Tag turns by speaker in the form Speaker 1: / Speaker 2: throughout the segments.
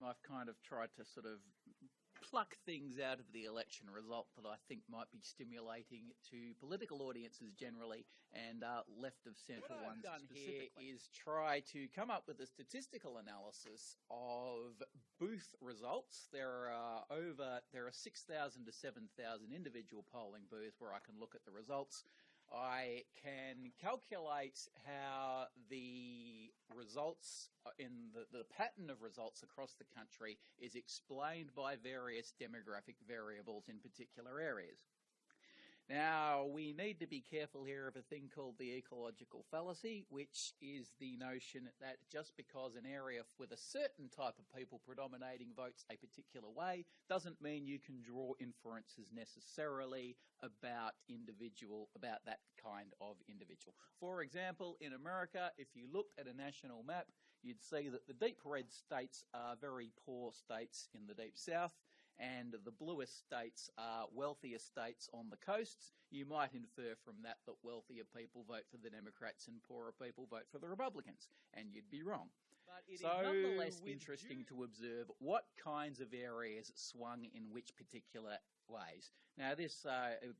Speaker 1: I've kind of tried to sort of pluck things out of the election result that I think might be stimulating to political audiences generally and left of centre ones specifically. Here is try to come up with a statistical analysis of booth results. There are 6,000 to 7,000 individual polling booths where I can look at the results. I can calculate how the results in the pattern of results across the country is explained by various demographic variables in particular areas. Now, we need to be careful here of a thing called the ecological fallacy, which is the notion that just because an area with a certain type of people predominating votes a particular way doesn't mean you can draw inferences necessarily about that kind of individual. For example, in America, if you looked at a national map, you'd see that the deep red states are very poor states in the deep south, and the bluest states are wealthier states on the coasts. You might infer from that that wealthier people vote for the Democrats and poorer people vote for the Republicans, and you'd be wrong. But it is nonetheless interesting to observe what kinds of areas swung in which particular ways. Now, this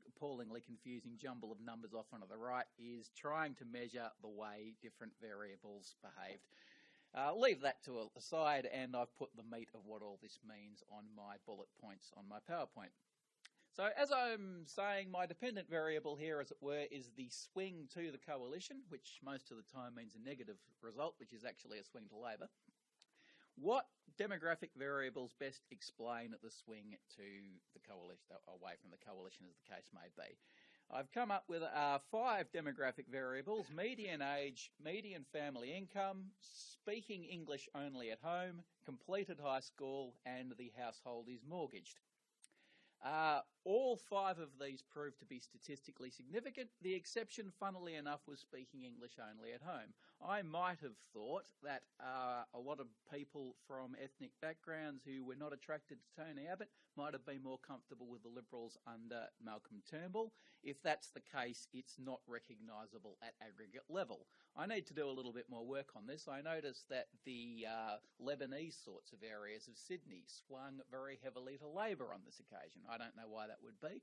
Speaker 1: appallingly confusing jumble of numbers off onto the right is trying to measure the way different variables behaved. Leave that to a side, and I've put the meat of what all this means on my bullet points on my PowerPoint. So as I'm saying, my dependent variable here, as it were, is the swing to the coalition, which most of the time means a negative result, which is actually a swing to Labor. What demographic variables best explain the swing to the coalition, away from the coalition as the case may be? I've come up with 5 demographic variables: median age, median family income, speaking English only at home, completed high school, and the household is mortgaged. All 5 of these proved to be statistically significant. The exception, funnily enough, was speaking English only at home. I might have thought that a lot of people from ethnic backgrounds who were not attracted to Tony Abbott might have been more comfortable with the Liberals under Malcolm Turnbull. If that's the case, it's not recognisable at aggregate level. I need to do a little bit more work on this. I noticed that the Lebanese sorts of areas of Sydney swung very heavily to Labor on this occasion. I don't know why that would be.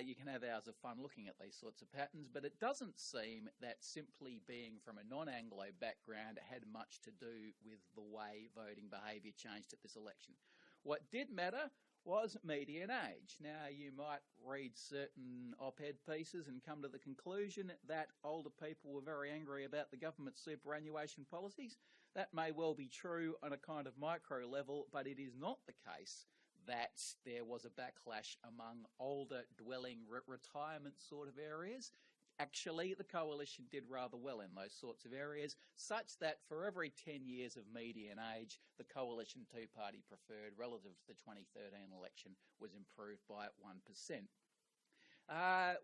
Speaker 1: You can have hours of fun looking at these sorts of patterns, but it doesn't seem that simply being from a non-Anglo background had much to do with the way voting behaviour changed at this election. What did matter was median age. Now, you might read certain op-ed pieces and come to the conclusion that older people were very angry about the government's superannuation policies. That may well be true on a kind of micro level, but it is not the case that there was a backlash among older dwelling retirement sort of areas. Actually, the coalition did rather well in those sorts of areas, such that for every 10 years of median age, the coalition two-party preferred relative to the 2013 election was improved by 1%.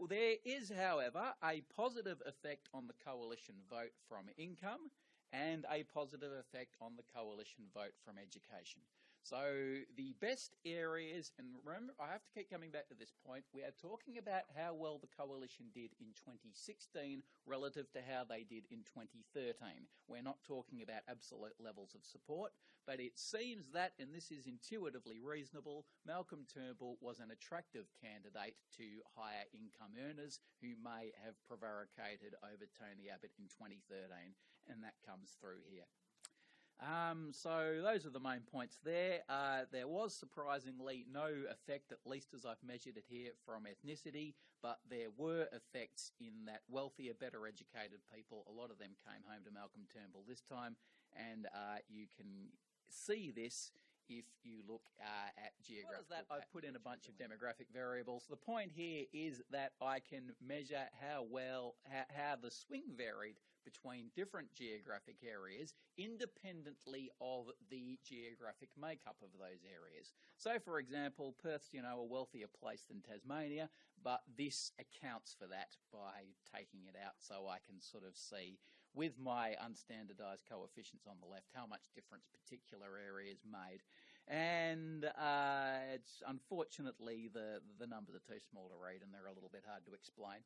Speaker 1: There is, however, a positive effect on the coalition vote from income and a positive effect on the coalition vote from education. So the best areas, and remember, I have to keep coming back to this point, we are talking about how well the coalition did in 2016 relative to how they did in 2013. We're not talking about absolute levels of support, but it seems that, and this is intuitively reasonable, Malcolm Turnbull was an attractive candidate to higher income earners who may have prevaricated over Tony Abbott in 2013, and that comes through here. So those are the main points there. There was surprisingly no effect, at least as I've measured it here, from ethnicity, but there were effects in that wealthier, better educated people, a lot of them came home to Malcolm Turnbull this time, and you can see this if you look at geographical patterns. I've put in a bunch of demographic variables. The point here is that I can measure how the swing varied between different geographic areas independently of the geographic makeup of those areas. So, for example, Perth's, a wealthier place than Tasmania, but this accounts for that by taking it out so I can sort of see, with my unstandardised coefficients on the left, how much difference particular areas made. And it's unfortunately the numbers are too small to read and they're a little bit hard to explain.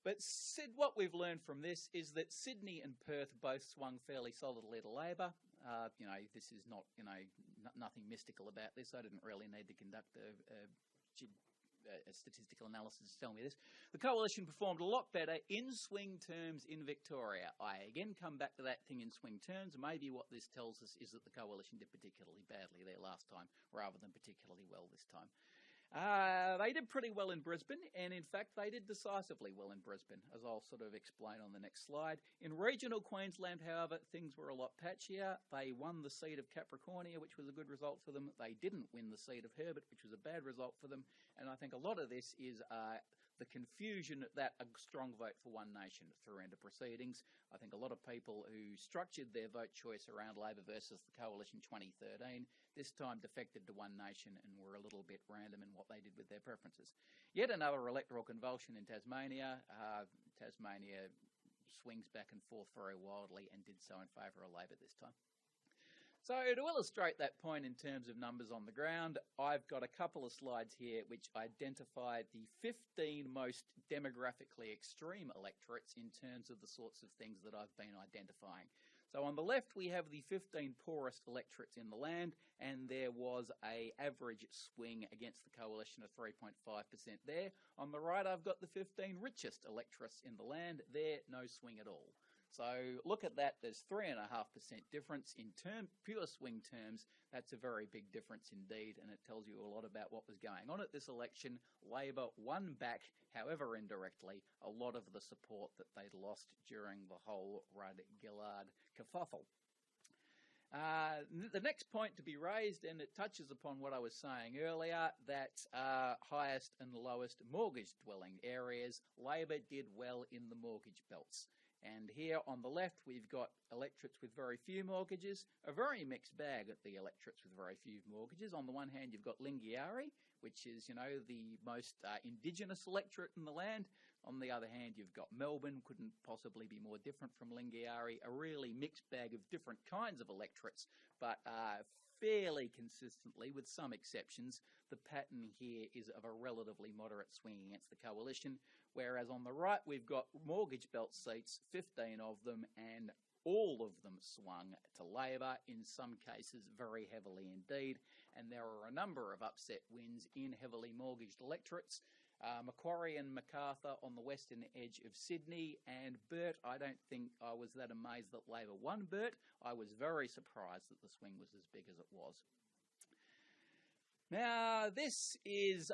Speaker 1: But what we've learned from this is that Sydney and Perth both swung fairly solidly to Labor. This is not, nothing mystical about this. I didn't really need to conduct a statistical analysis to tell me this. The coalition performed a lot better in swing terms in Victoria. I again come back to that thing in swing terms. Maybe what this tells us is that the coalition did particularly badly there last time rather than particularly well this time. They did pretty well in Brisbane, and in fact they did decisively well in Brisbane, as I'll sort of explain on the next slide. In regional Queensland, however, things were a lot patchier. They won the seat of Capricornia, which was a good result for them. They didn't win the seat of Herbert, which was a bad result for them, and I think a lot of this is the confusion that a strong vote for One Nation threw into proceedings. I think a lot of people who structured their vote choice around Labor versus the Coalition 2013 this time defected to One Nation and were a little bit random in what they did with their preferences. Yet another electoral convulsion in Tasmania. Tasmania swings back and forth very wildly and did so in favour of Labor this time. So to illustrate that point in terms of numbers on the ground, I've got a couple of slides here which identify the 15 most demographically extreme electorates in terms of the sorts of things that I've been identifying. So on the left we have the 15 poorest electorates in the land, and there was an average swing against the coalition of 3.5% there. On the right I've got the 15 richest electorates in the land, there no swing at all. So look at that, there's 3.5% difference in pure swing terms. That's a very big difference indeed, and it tells you a lot about what was going on at this election. Labor won back, however indirectly, a lot of the support that they'd lost during the whole Rudd-Gillard kerfuffle. The next point to be raised, and it touches upon what I was saying earlier, that highest and lowest mortgage dwelling areas, Labor did well in the mortgage belts. And here on the left, we've got electorates with very few mortgages, a very mixed bag at the electorates with very few mortgages. On the one hand, you've got Lingiari, which is, the most Indigenous electorate in the land. On the other hand, you've got Melbourne, couldn't possibly be more different from Lingiari, a really mixed bag of different kinds of electorates, but fairly consistently, with some exceptions, the pattern here is of a relatively moderate swing against the coalition, whereas on the right we've got mortgage belt seats, 15 of them, and all of them swung to Labor, in some cases very heavily indeed, and there are a number of upset wins in heavily mortgaged electorates. Macquarie and Macarthur on the western edge of Sydney, and Burt, I don't think I was that amazed that Labor won Burt. I was very surprised that the swing was as big as it was. Now, this is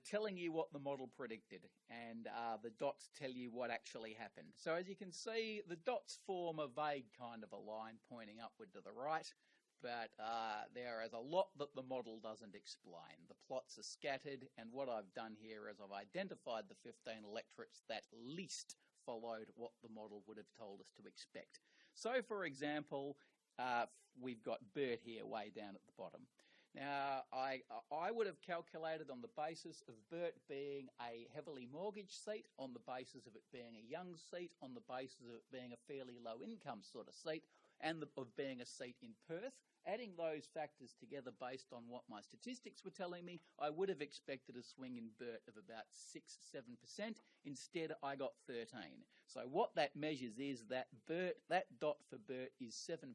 Speaker 1: telling you what the model predicted, and the dots tell you what actually happened. So as you can see, the dots form a vague kind of a line pointing upward to the right, but there is a lot that the model doesn't explain. The plots are scattered, and what I've done here is I've identified the 15 electorates that least followed what the model would have told us to expect. So, for example, we've got Burt here way down at the bottom. Now, I would have calculated on the basis of Burt being a heavily mortgaged seat, on the basis of it being a young seat, on the basis of it being a fairly low income sort of seat, and of being a seat in Perth. Adding those factors together based on what my statistics were telling me, I would have expected a swing in Burt of about 6-7%. Instead, I got 13. So what that measures is that that dot for Burt is 7%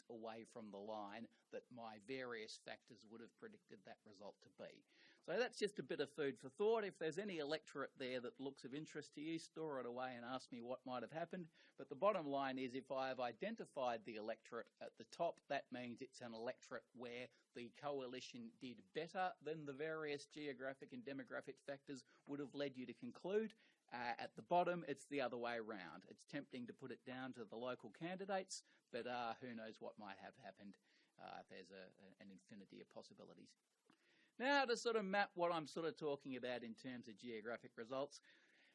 Speaker 1: away from the line that my various factors would have predicted that result to be. So that's just a bit of food for thought. If there's any electorate there that looks of interest to you, store it away and ask me what might have happened. But the bottom line is, if I have identified the electorate at the top, that means it's an electorate where the coalition did better than the various geographic and demographic factors would have led you to conclude. At the bottom, it's the other way around. It's tempting to put it down to the local candidates, but who knows what might have happened. There's an infinity of possibilities. Now, to sort of map what I'm sort of talking about in terms of geographic results,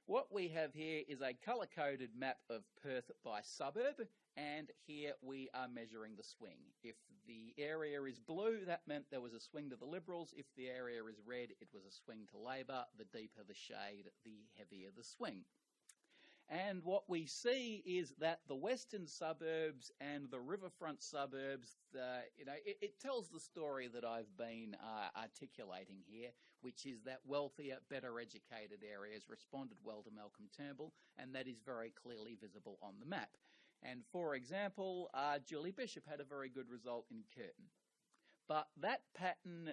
Speaker 1: what we have here is a colour-coded map of Perth by suburb, and here we are measuring the swing. If the area is blue, that meant there was a swing to the Liberals. If the area is red, it was a swing to Labor. The deeper the shade, the heavier the swing. And what we see is that the western suburbs and the riverfront suburbs, it tells the story that I've been articulating here, which is that wealthier, better educated areas responded well to Malcolm Turnbull, and that is very clearly visible on the map. And for example, Julie Bishop had a very good result in Curtin. But that pattern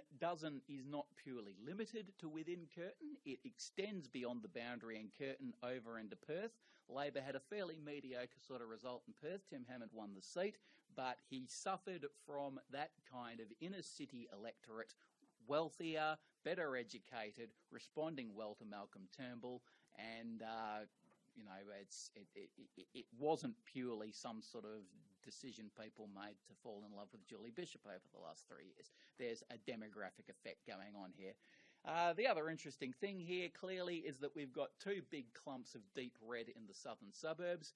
Speaker 1: is not purely limited to within Curtin. It extends beyond the boundary in Curtin over into Perth. Labor had a fairly mediocre sort of result in Perth. Tim Hammond won the seat, but he suffered from that kind of inner city electorate, wealthier, better educated, responding well to Malcolm Turnbull, and it wasn't purely some sort of decision people made to fall in love with Julie Bishop over the last 3 years. There's a demographic effect going on here. The other interesting thing here, clearly, is that we've got two big clumps of deep red in the southern suburbs,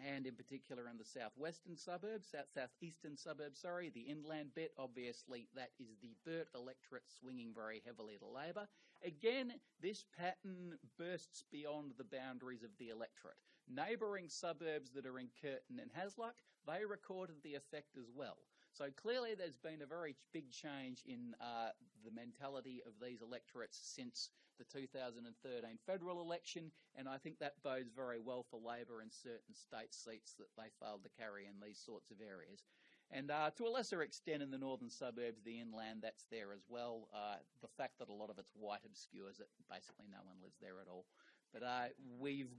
Speaker 1: and in particular in the southeastern suburbs, the inland bit. Obviously, that is the Burt electorate swinging very heavily to Labor. Again, this pattern bursts beyond the boundaries of the electorate. Neighbouring suburbs that are in Curtin and Hasluck, they recorded the effect as well. So clearly there's been a very big change in the mentality of these electorates since the 2013 federal election, and I think that bodes very well for Labor in certain state seats that they failed to carry in these sorts of areas. And to a lesser extent in the northern suburbs, the inland, that's there as well. The fact that a lot of it's white obscures it. Basically no one lives there at all. But we've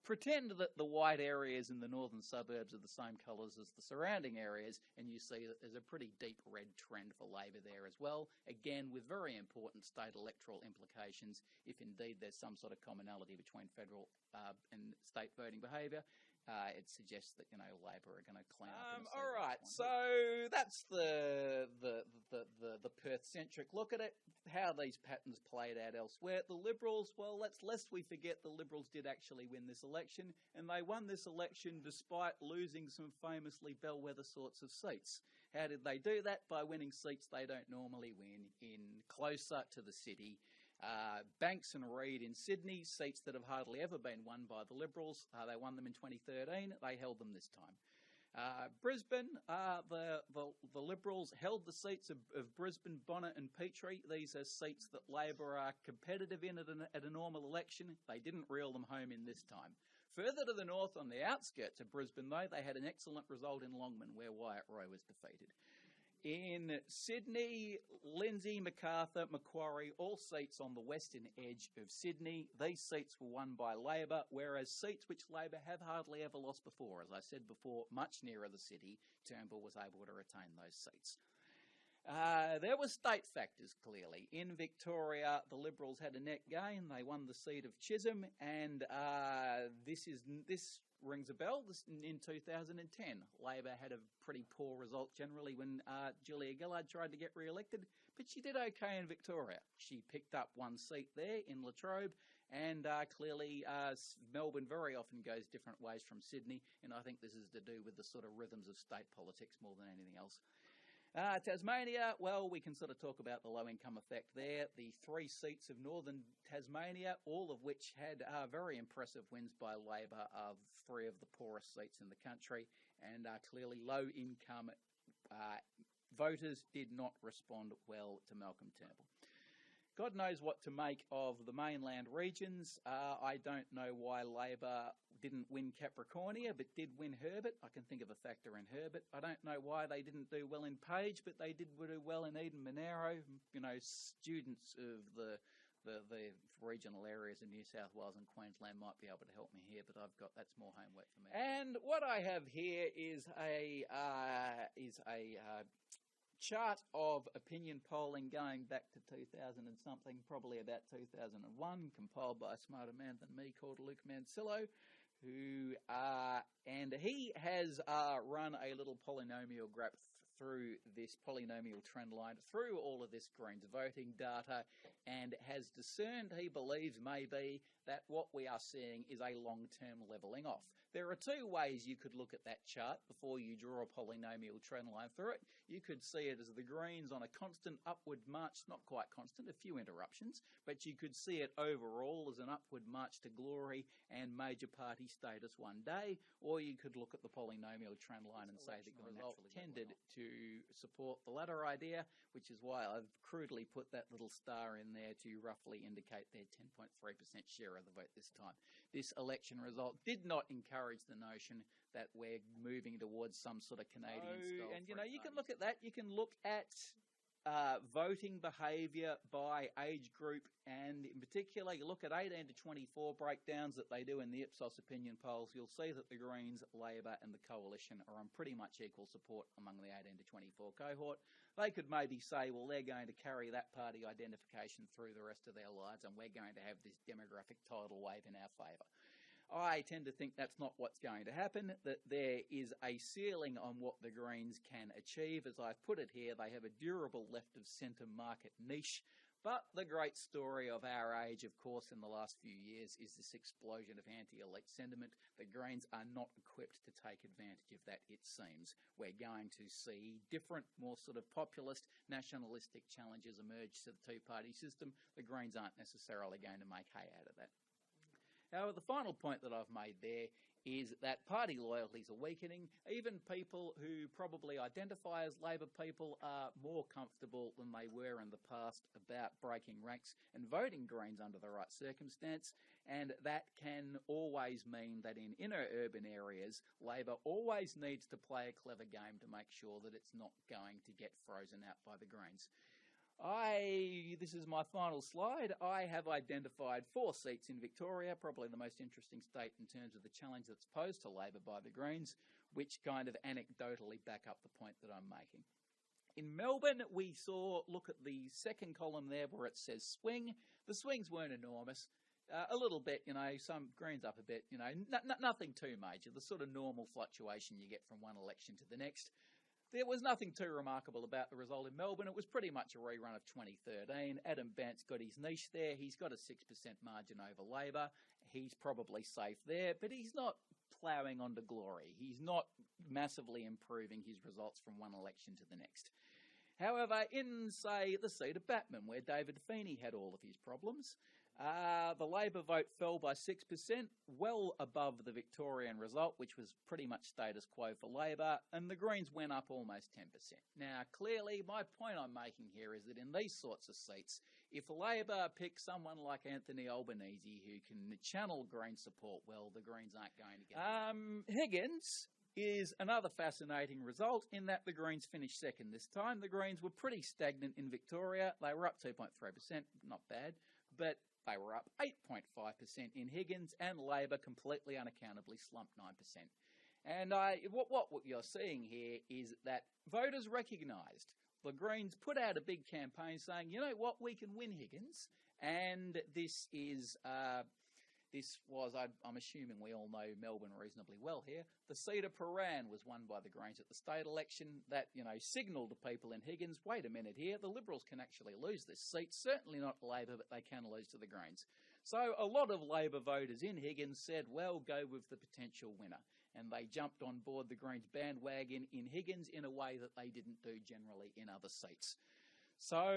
Speaker 1: pretend that the white areas in the northern suburbs are the same colours as the surrounding areas, and you see that there's a pretty deep red trend for Labor there as well, again with very important state electoral implications if indeed there's some sort of commonality between federal and state voting behaviour. It suggests that, Labor are going to clean up. All right, so that's the Perth-centric look at it, how these patterns played out elsewhere. The Liberals, well, lest we forget, the Liberals did actually win this election, and they won this election despite losing some famously bellwether sorts of seats. How did they do that? By winning seats they don't normally win in closer to the city. Banks and Reid in Sydney, seats that have hardly ever been won by the Liberals. They won them in 2013. They held them this time. Brisbane, the Liberals held the seats of Brisbane, Bonner and Petrie. These are seats that Labor are competitive in at a normal election. They didn't reel them home in this time. Further to the north, on the outskirts of Brisbane, though, they had an excellent result in Longman, where Wyatt Roy was defeated. In Sydney, Lindsay, MacArthur, Macquarie, all seats on the western edge of Sydney. These seats were won by Labor, whereas seats which Labor have hardly ever lost before, as I said before, much nearer the city, Turnbull was able to retain those seats. There were state factors, clearly. In Victoria, the Liberals had a net gain. They won the seat of Chisholm, and this rings a bell. In 2010, Labor had a pretty poor result generally when Julia Gillard tried to get re-elected, but she did okay in Victoria. She picked up one seat there in Latrobe, and clearly Melbourne very often goes different ways from Sydney, and I think this is to do with the sort of rhythms of state politics more than anything else. Tasmania, well, we can sort of talk about the low-income effect there. The 3 seats of northern Tasmania, all of which had very impressive wins by Labor, of 3 of the poorest seats in the country, and clearly low-income voters did not respond well to Malcolm Turnbull. God knows what to make of the mainland regions. I don't know why Labor didn't win Capricornia, but did win Herbert. I can think of a factor in Herbert. I don't know why they didn't do well in Page, but they did do well in Eden Monaro. Students of the regional areas in New South Wales and Queensland might be able to help me here, but that's more homework for me. And what I have here is a chart of opinion polling going back to 2000 and something, probably about 2001, compiled by a smarter man than me called Luke Mansillo, and he has run a little polynomial graph through this polynomial trend line, through all of this Greens voting data, and has discerned, he believes maybe, that what we are seeing is a long-term levelling off. There are 2 ways you could look at that chart before you draw a polynomial trend line through it. You could see it as the Greens on a constant upward march, not quite constant, a few interruptions, but you could see it overall as an upward march to glory and major party status one day, or you could look at the polynomial trend line and say that the result tended to support the latter idea, which is why I've crudely put that little star in there to roughly indicate their 10.3% share of the vote this time. This election result did not encourage the notion that we're moving towards some sort of Canadian style.
Speaker 2: And, you can look at that. You can look at voting behaviour by age group, and in particular, you look at 18 to 24 breakdowns that they do in the Ipsos opinion polls, you'll see that the Greens, Labor and the Coalition are on pretty much equal support among the 18 to 24 cohort. They could maybe say, well, they're going to carry that party identification through the rest of their lives, and we're going to have this demographic tidal wave in our favour. I tend to think that's not what's going to happen, that there is a ceiling on what the Greens can achieve. As I've put it here, they have a durable left-of-centre market niche. But the great story of our age, of course, in the last few years is this explosion of anti-elite sentiment. The Greens are not equipped to take advantage of that, it seems. We're going to see different, more sort of populist, nationalistic challenges emerge to the two-party system. The Greens aren't necessarily going to make hay out of that. However, the final point that I've made there is that party loyalties are weakening. Even people who probably identify as Labor people are more comfortable than they were in the past about breaking ranks and voting Greens under the right circumstance, and that can always mean that in inner urban areas, Labor always needs to play a clever game to make sure that it's not going to get frozen out by the Greens. This is my final slide. I have identified 4 seats in Victoria, probably the most interesting state in terms of the challenge that's posed to Labor by the Greens, which kind of anecdotally back up the point that I'm making. In Melbourne, we look at the second column there where it says swing. The swings weren't enormous. A little bit, some Greens up a bit, nothing too major. The sort of normal fluctuation you get from one election to the next. There was nothing too remarkable about the result in Melbourne. It was pretty much a rerun of 2013. Adam Bant's got his niche there. He's got a 6% margin over Labor. He's probably safe there, but he's not ploughing on to glory. He's not massively improving his results from one election to the next. However, in, say, the seat of Batman, where David Feeney had all of his problems, the Labor vote fell by 6%, well above the Victorian result, which was pretty much status quo for Labor, and the Greens went up almost 10%. Now, clearly, my point I'm making here is that in these sorts of seats, if Labor picks someone like Anthony Albanese who can channel Green support well, the Greens aren't going to get Higgins is another fascinating result in that the Greens finished second this time. The Greens were pretty stagnant in Victoria. They were up 2.3%, not bad, but they were up 8.5% in Higgins, and Labor completely unaccountably slumped 9%. And what you're seeing here is that voters recognised. The Greens put out a big campaign saying, you know what, we can win Higgins, and I'm assuming we all know Melbourne reasonably well here. The seat of Paran was won by the Greens at the state election. That, signalled to people in Higgins, wait a minute here, the Liberals can actually lose this seat. Certainly not Labor, but they can lose to the Greens. So a lot of Labor voters in Higgins said, well, go with the potential winner. And they jumped on board the Greens bandwagon in Higgins in a way that they didn't do generally in other seats. So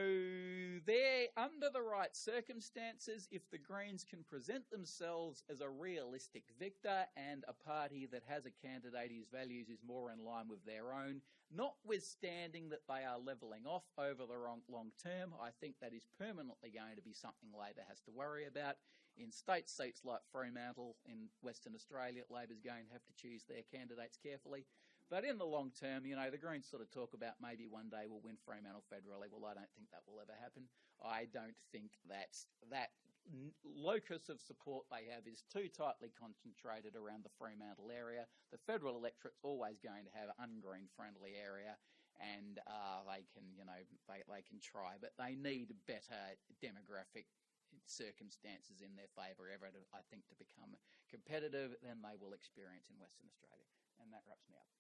Speaker 2: they're under the right circumstances, if the Greens can present themselves as a realistic victor and a party that has a candidate whose values is more in line with their own, notwithstanding that they are levelling off over the long term, I think that is permanently going to be something Labor has to worry about. In state seats like Fremantle in Western Australia, Labor's going to have to choose their candidates carefully. But in the long term, the Greens sort of talk about maybe one day we'll win Fremantle federally. Well, I don't think that will ever happen. I don't think that locus of support they have is too tightly concentrated around the Fremantle area. The federal electorate's always going to have an ungreen friendly area, and they can try, but they need better demographic circumstances in their favour ever, I think, to become competitive than they will experience in Western Australia. And that wraps me up.